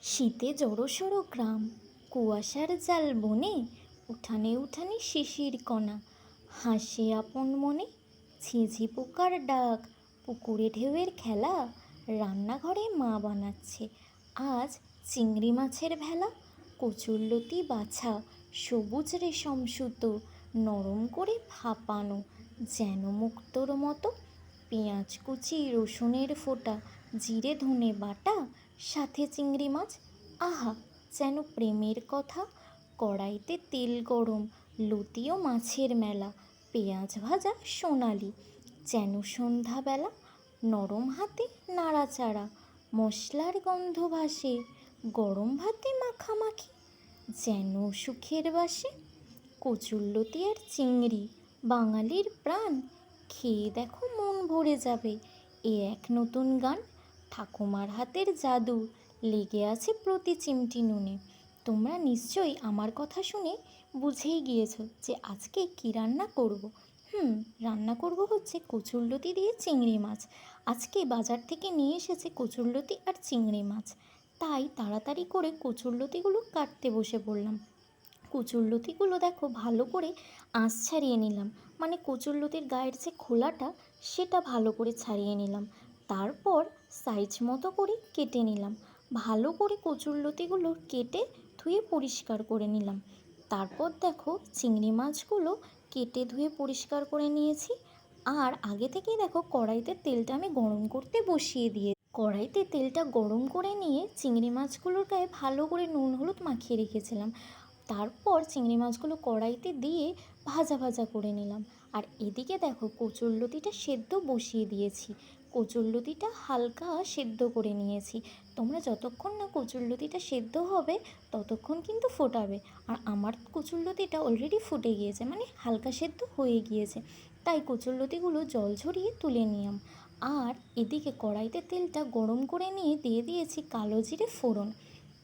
শীতে জড়সড় গ্রাম, কুয়াশার জাল বনে, উঠানে উঠানে শিশির কণা, হাসে আপন মনে, ঝিঝি পোকার ডাক, পুকুরে ঢেউয়ের খেলা, রান্নাঘরে মা বানাচ্ছে আজ চিংড়ি মাছের ভেলা। কচুরলতি বাছা, সবুজ রেশম সুতো, নরম করে ভাপানো, যেন মুক্তোর মতো। পেঁয়াজ কুচি, রসুনের ফোঁটা, জিরে ধনে বাটা, সাথে চিংড়ি মাছ, আহা যেন প্রেমের কথা। কড়াইতে তেল গরম, লতিও মাছের মেলা, পেঁয়াজ ভাজা সোনালি, যেন সন্ধ্যাবেলা। নরম হাতে নাড়াচাড়া, মশলার গন্ধ ভাসে, গরম ভাতে মাখামাখি, যেন সুখের বাসে। কচুরলতি আর চিংড়ি, বাঙালির প্রাণ, খেয়ে দেখো মন ভরে যাবে, এ এক নতুন গান। ঠাকুমার হাতের জাদু লেগে আছে প্রতি চিমটি নুনে। তোমরা নিশ্চয়ই আমার কথা শুনে বুঝেই গিয়েছো যে আজকে কী রান্না করব। রান্না করব হচ্ছে কচুরলতি দিয়ে চিংড়ি মাছ। আজকে বাজার থেকে নিয়ে এসেছে কচুরলতি আর চিংড়ি মাছ, তাই তাড়াতাড়ি করে কচুরলতিগুলো কাটতে বসে পড়লাম। কচুরলতিগুলো দেখো ভালো করে আঁশ ছাড়িয়ে নিলাম, মানে কচুরলতির গায়ের যে খোলাটা সেটা ভালো করে ছাড়িয়ে নিলাম। তারপর সাইজ মতো করে কেটে নিলাম। ভালো করে কচুরলতিগুলো কেটে ধুয়ে পরিষ্কার করে নিলাম। তারপর দেখো চিংড়ি মাছগুলো কেটে ধুয়ে পরিষ্কার করে নিয়েছি। আর আগে থেকেই দেখো কড়াইতে তেলটা আমি গরম করতে বসিয়ে দিয়ে কড়াইতে তেলটা গরম করে নিয়ে চিংড়ি মাছগুলোর গায়ে ভালো করে নুন হলুদ মাখিয়ে রেখেছিলাম। তারপর চিংড়ি মাছগুলো কড়াইতে দিয়ে ভাজা ভাজা করে নিলাম। আর এদিকে দেখো কচুরলতিটা সেদ্ধ বসিয়ে দিয়েছি। কচুরলতিটা হালকা সেদ্ধ করে নিয়েছি। তোমরা যতক্ষণ না কচুরলতিটা সেদ্ধ হবে ততক্ষণ কিন্তু ফোটাবে। আর আমার কচুরলতিটা অলরেডি ফুটে গিয়েছে, মানে হালকা সেদ্ধ হয়ে গিয়েছে, তাই কচুরলতিগুলো জল ঝরিয়ে তুলে নিলাম। আর এদিকে কড়াইতে তেলটা গরম করে নিয়ে দিয়ে দিয়েছি কালো জিরে ফোড়ন।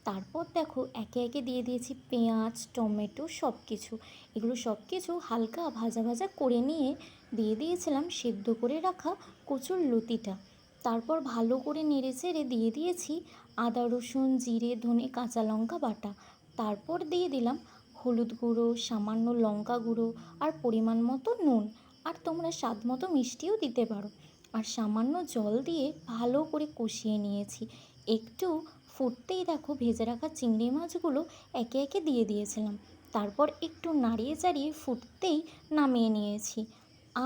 তারপর দেখো একে একে দিয়ে দিয়েছি পেঁয়াজ টমেটো সব কিছু। এগুলো সব কিছু হালকা ভাজা ভাজা করে নিয়ে দিয়ে দিয়েছিলাম সেদ্ধ করে রাখা কচুরলতিটা। তারপর ভালো করে নেড়ে চেড়ে দিয়ে দিয়েছি আদা রসুন জিরে ধনে কাঁচা লঙ্কা বাটা। তারপর দিয়ে দিলাম হলুদ গুঁড়ো, সামান্য লঙ্কা গুঁড়ো, আর পরিমাণ মতো নুন। আর তোমরা স্বাদ মতো মিষ্টিও দিতে পারো। আর সামান্য জল দিয়ে ভালো করে কষিয়ে নিয়েছি। একটু ফুটতেই দেখো ভেজে রাখা চিংড়ি মাছগুলো একে একে দিয়ে দিয়েছিলাম। তারপর একটু নাড়িয়ে চাড়িয়ে ফুটতেই নামিয়ে নিয়েছি।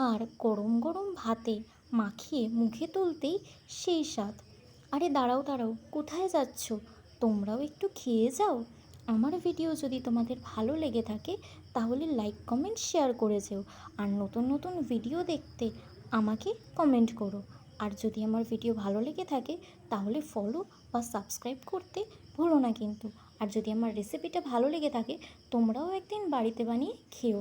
আর গরম গরম ভাতে মাখিয়ে মুখে তুলতেই সেই স্বাদ। আরে দাঁড়াও দাঁড়াও, কোথায় যাচ্ছ? তোমরাও একটু খেয়ে যাও। আমার ভিডিও যদি তোমাদের ভালো লেগে থাকে তাহলে লাইক কমেন্ট শেয়ার করে যেও। আর নতুন নতুন ভিডিও দেখতে আমাকে কমেন্ট করো। আর যদি আমার ভিডিও ভালো লেগে থাকে তাহলে ফলো বা সাবস্ক্রাইব করতে ভুলো না কিন্তু। আর যদি আমার রেসিপিটা ভালো লেগে থাকে তোমরাও একদিন বাড়িতে বানিয়ে খেও।